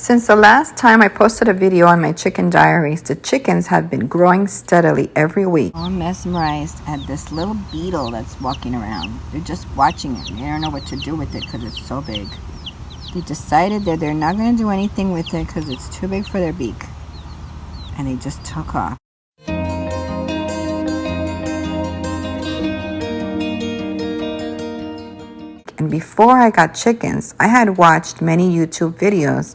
Since the last time I posted a video on my Chicken Diaries, the chickens have been growing steadily every week. I'm mesmerized at this little beetle that's walking around. They're just watching it. They don't know what to do with it because it's so big. They decided that they're not going to do anything with it because it's too big for their beak. And they just took off. And before I got chickens, I had watched many YouTube videos,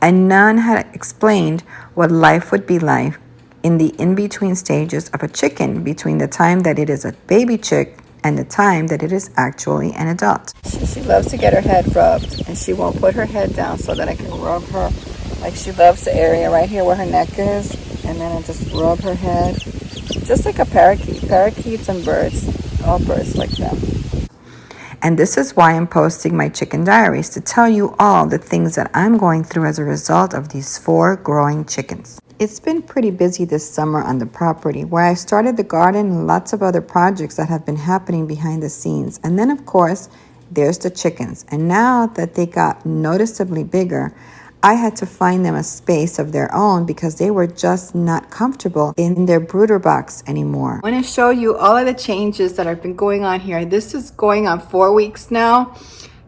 and none had explained what life would be like in the in-between stages of a chicken, between the time that it is a baby chick and the time that it is actually an adult. She loves to get her head rubbed, and she won't put her head down so that I can rub her. Like, she loves the area right here where her neck is, and then I just rub her head, just like a parakeet. Parakeets and birds, all birds like them. And this is why I'm posting my Chicken Diaries, to tell you all the things that I'm going through as a result of these 4 growing chickens. It's been pretty busy this summer on the property, where I started the garden and lots of other projects that have been happening behind the scenes. And then, of course, there's the chickens. And now that they got noticeably bigger, I had to find them a space of their own because they were just not comfortable in their brooder box anymore. I want to show you all of the changes that have been going on here. This is going on 4 weeks now.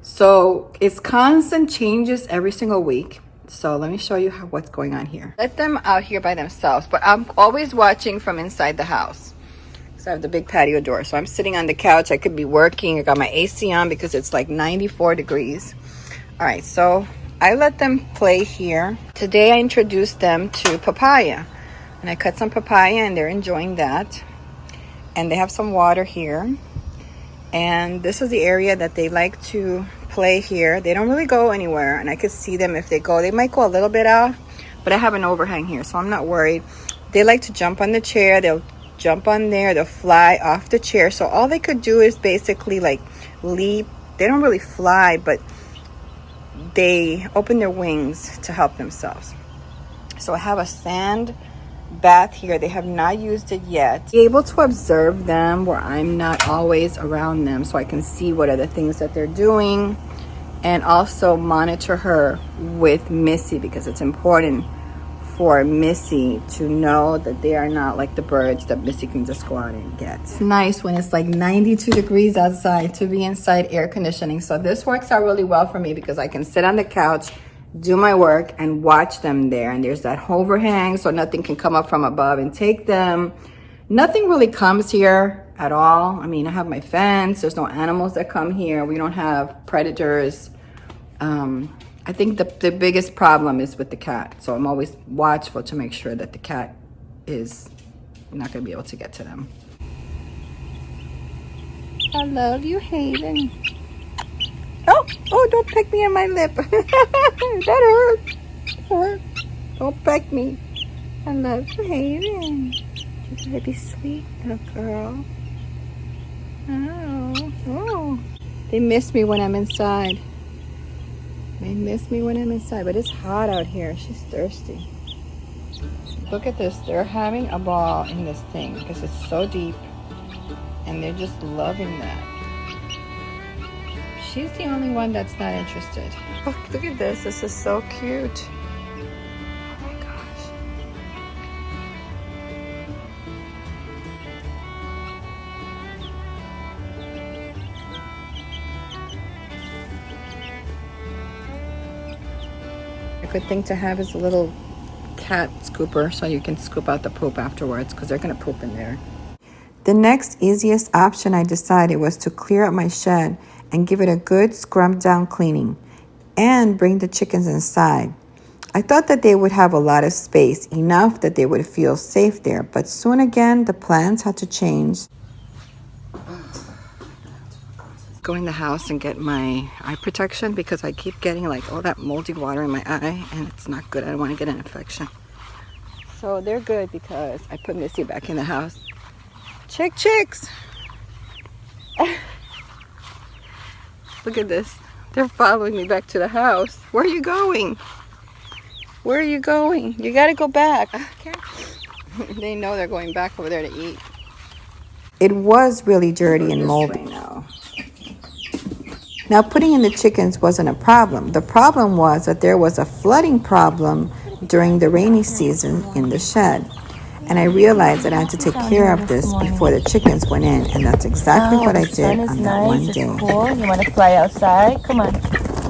So it's constant changes every single week. So let me show you what's going on here. Let them out here by themselves, but I'm always watching from inside the house. So I have the big patio door. So I'm sitting on the couch. I could be working. I got my AC on because it's like 94 degrees. All right, so I let them play here. Today I introduced them to papaya, and I cut some papaya and they're enjoying that. And they have some water here. And this is the area that they like to play here. They don't really go anywhere, and I could see them if they go. They might go a little bit out, but I have an overhang here, so I'm not worried. They like to jump on the chair. They'll jump on there. They'll fly off the chair. So all they could do is basically like leap. They don't really fly, but they open their wings to help themselves. So I have a sand bath here. They have not used it yet. Be able to observe them where I'm not always around them, so I can see what are the things that they're doing, and also monitor her with Missy, because it's important for Missy to know that they are not like the birds that Missy can just go out and get. It's nice when it's like 92 degrees outside to be inside air conditioning. So this works out really well for me because I can sit on the couch, do my work, and watch them there. And there's that overhang, so nothing can come up from above and take them. Nothing really comes here at all. I mean, I have my fence. There's no animals that come here. We don't have predators. I think the biggest problem is with the cat. So I'm always watchful to make sure that the cat is not going to be able to get to them. I love you, Hayden. Oh, don't peck me on my lip. That hurt. Don't peck me. I love you, Hayden. You're going to be sweet, little girl. Oh. They miss me when I'm inside. They miss me when I'm inside, but it's hot out here. She's thirsty. Look at this. They're having a ball in this thing because it's so deep, and they're just loving that. She's the only one that's not interested. Oh, look at this. This is so cute. Oh my gosh. A good thing to have is a little cat scooper so you can scoop out the poop afterwards, because they're going to poop in there. The next easiest option I decided was to clear up my shed and give it a good scrub down cleaning and bring the chickens inside. I thought that they would have a lot of space, enough that they would feel safe there, but soon again the plans had to change. Go in the house and get my eye protection because I keep getting like all that moldy water in my eye, and it's not good. I don't want to get an infection. So they're good because I put Missy back in the house. Chicks. Look at this. They're following me back to the house. Where are you going? Where are you going? You gotta go back. Okay. They know they're going back over there to eat. It was really dirty and moldy. Now. Now, putting in the chickens wasn't a problem. The problem was that there was a flooding problem during the rainy season in the shed. And I realized that I had to take care of this before the chickens went in. And that's exactly what I did on that one day. Cool. You want to fly outside? Come on.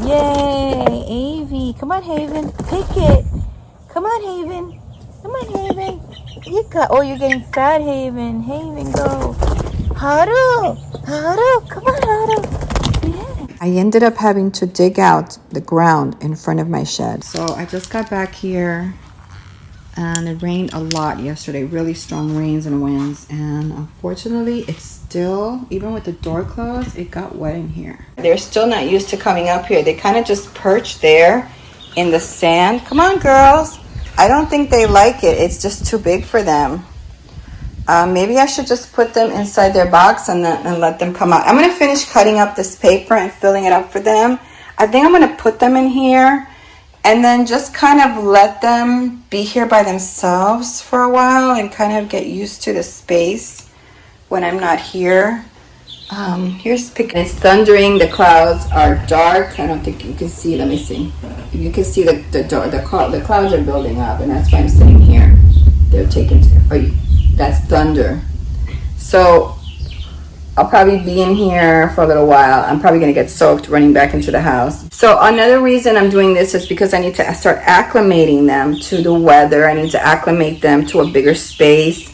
Yay, Avy. Come on, Haven. Take it. Come on, Haven. Come on, Haven. You're getting fat, Haven. Haven, go. Huddle. Huddle. Come on, Huddle. Yeah. I ended up having to dig out the ground in front of my shed. So I just got back here. And it rained a lot yesterday, really strong rains and winds. And unfortunately, it's still, even with the door closed, it got wet in here. They're still not used to coming up here. They kind of just perch there in the sand. Come on, girls. I don't think they like it. It's just too big for them. Maybe I should just put them inside their box and let them come out. I'm going to finish cutting up this paper and filling it up for them. I think I'm going to put them in here. And then just kind of let them be here by themselves for a while and kind of get used to the space when I'm not here. Here's picking. It's thundering. The clouds are dark. I don't think you can see. Let me see. You can see the clouds are building up, and that's why I'm sitting here. They're taking. That's thunder. So I'll probably be in here for a little while. I'm probably going to get soaked running back into the house. So another reason I'm doing this is because I need to start acclimating them to the weather. I need to acclimate them to a bigger space.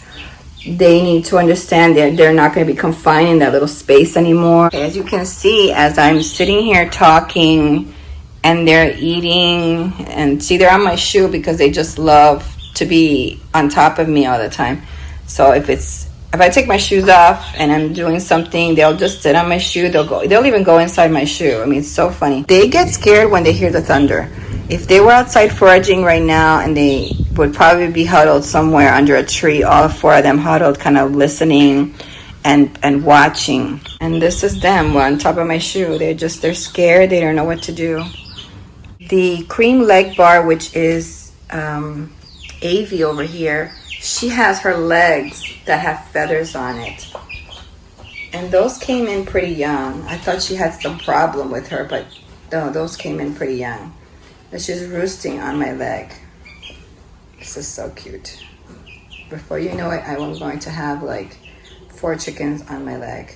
They need to understand that they're not going to be confined in that little space anymore. As you can see, as I'm sitting here talking and they're eating, and see, they're on my shoe because they just love to be on top of me all the time. So if I take my shoes off and I'm doing something, they'll just sit on my shoe. They'll even go inside my shoe. I mean, it's so funny. They get scared when they hear the thunder. If they were outside foraging right now, and they would probably be huddled somewhere under a tree, all four of them huddled, kind of listening and watching. And this is them. We're on top of my shoe. They're scared. They don't know what to do. The cream leg bar, which is Avy over here, she has her legs that have feathers on it. And those came in pretty young. I thought she had some problem with her, but no, those came in pretty young. And she's roosting on my leg. This is so cute. Before you know it, I'm going to have like 4 chickens on my leg.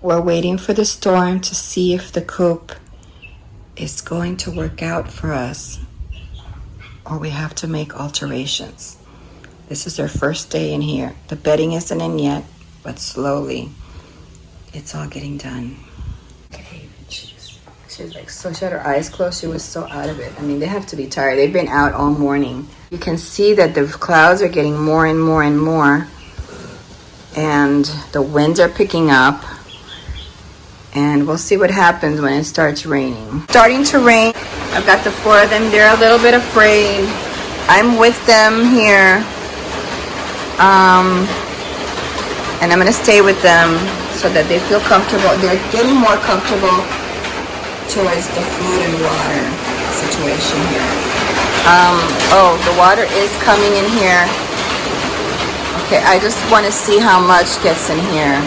We're waiting for the storm to see if the coop is going to work out for us, or we have to make alterations. This is their first day in here. The bedding isn't in yet, but slowly it's all getting done. Okay, she's like, so she had her eyes closed. She was so out of it. I mean, they have to be tired. They've been out all morning. You can see that the clouds are getting more and more and more, and the winds are picking up, and we'll see what happens when it starts raining. Starting to rain. I've got the 4 of them. They're a little bit afraid. I'm with them here. And I'm going to stay with them so that they feel comfortable. They're getting more comfortable towards the food and water situation here. The water is coming in here. Okay, I just want to see how much gets in here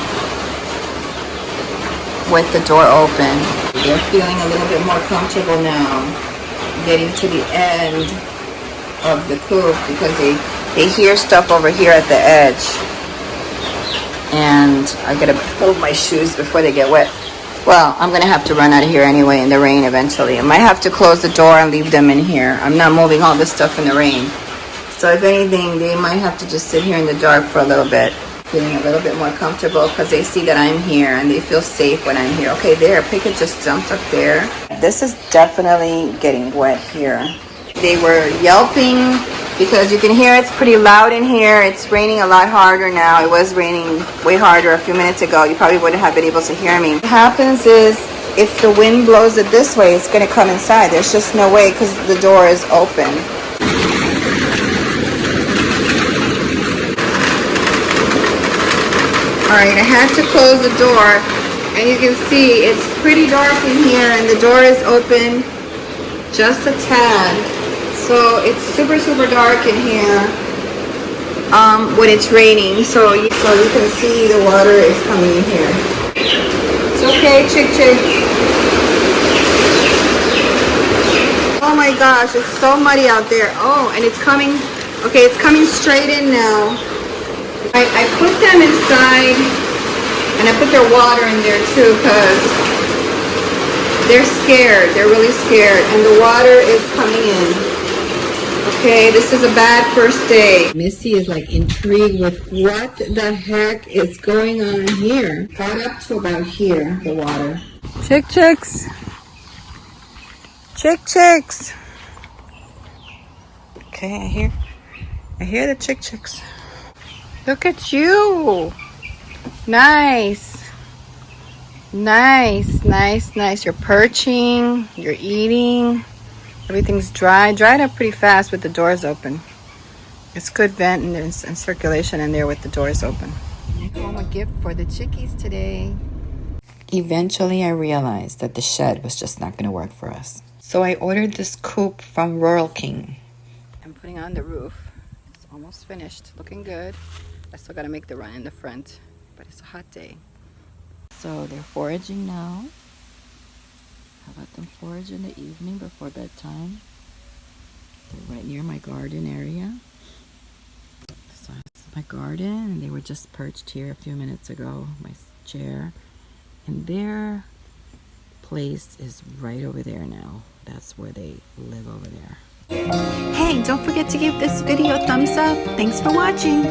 with the door open. They're feeling a little bit more comfortable now, getting to the end of the coop because they hear stuff over here at the edge. And I gotta hold my shoes before they get wet. Well, I'm gonna have to run out of here anyway in the rain eventually. I might have to close the door and leave them in here. I'm not moving all this stuff in the rain. So if anything, they might have to just sit here in the dark for a little bit, feeling a little bit more comfortable because they see that I'm here and they feel safe when I'm here. Okay, there, Pickett just jumped up there. This is definitely getting wet here. They were yelping because you can hear it's pretty loud in here. It's raining a lot harder now. It was raining way harder a few minutes ago. You probably wouldn't have been able to hear me. What happens is if the wind blows it this way, it's going to come inside. There's just no way because the door is open. Alright, I had to close the door. And you can see it's pretty dark in here and the door is open just a tad. So it's super dark in here when it's raining. So you can see the water is coming in here. It's okay, chick. Oh my gosh, it's so muddy out there. Oh, and it's coming. Okay, it's coming straight in now. I put them inside, and I put their water in there too, because they're scared. They're really scared, and the water is coming in. Okay, this is a bad first day. Missy is like intrigued with what the heck is going on here. Got up to about here, the water. Chicks. Chicks. Okay, I hear the chicks. Look at you. Nice. You're perching, you're eating. Everything's dried up pretty fast with the doors open. It's good vent and circulation in there with the doors open. Take home a gift for the chickies today. Eventually, I realized that the shed was just not going to work for us. So I ordered this coop from Rural King. I'm putting on the roof. It's almost finished, looking good. I still got to make the run in the front, but it's a hot day. So they're foraging now. I let them forage in the evening before bedtime. They're right near my garden area. So that's my garden, and they were just perched here a few minutes ago, my chair. And their place is right over there now. That's where they live over there. Hey, don't forget to give this video a thumbs up. Thanks for watching.